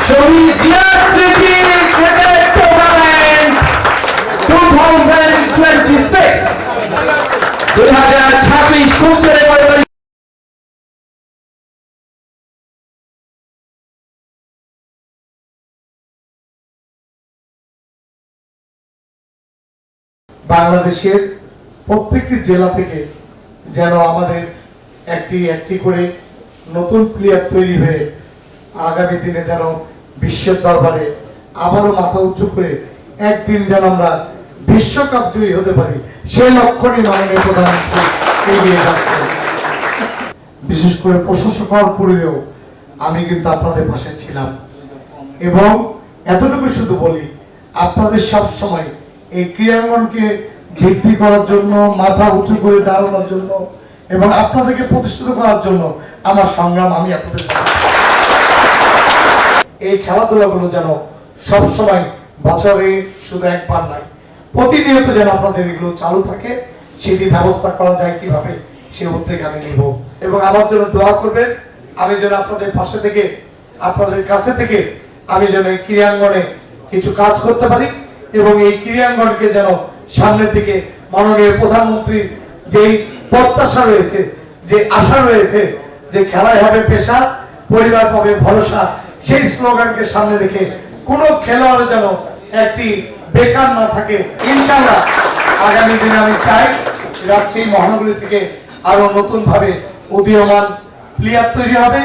শহীদ জিয়া স্মৃতি cricket tournament 2026 2026 খুব জোরে করে বাংলাদেশের প্রত্যেকটি জেলা থেকে যেন আমাদের একটি করে নতুন প্লেয়ার তৈরি হয়ে আগামী দিনে যেন বিশ্বের দরবারে আবারও মাথা উঁচু করে একদিন যেন আমরা বিশ্বকাপ জয়ী হতে পারি, সেই লক্ষ্য নিয়ে মাননীয় প্রধানমন্ত্রী এগিয়ে যাচ্ছে। বিশেষ করে প্রশাসক হওয়ার পূর্বেও আমি কিন্তু আপনাদের পাশে ছিলাম এবং এতটুকু শুধু বলি, আপনাদের সব সময় এই ক্রীড়াঙ্গনকে বৃদ্ধি করার জন্য, মাথা উঁচু করে দাঁড়ানোর জন্য এবং আপনাদেরকে প্রতিষ্ঠিত করার জন্য আমার সংগ্রাম আমি আপনাদের সাথে। এই খেলাধুলাগুলো যেন সবসময় বছরে শুধু একবার নয়, প্রতিনিয়ত যেন আপনাদের এগুলো চালু থাকে, সেটি ব্যবস্থা করা যায় কিভাবে সেই উদ্যোগ আমি নিব এবং আমার জন্য দোয়া করবেন। আমি যেন আপনাদের পাশে থেকে, আপনাদের কাছে থেকে আমি যেন এই ক্রীড়াঙ্গনে কিছু কাজ করতে পারি এবং এই ক্রীড়াঙ্গনকে যেন সামনের দিকে মাননীয় প্রধানমন্ত্রীর যেই প্রত্যাশা রয়েছে, যে আশা রয়েছে যে খেলায় হবে পেশা, পরিবার পাবে ভরসা, সেই স্লোগানকে সামনে রেখে কোন খেলোয়াড় যেন একটি বেকার না থাকে। ইনশাআল্লাহ আগামী দিনে আমি চাই রাজশাহী মহানগরী থেকে আরো নতুন ভাবে উদীয়মান প্লেয়ার তৈরি হবে।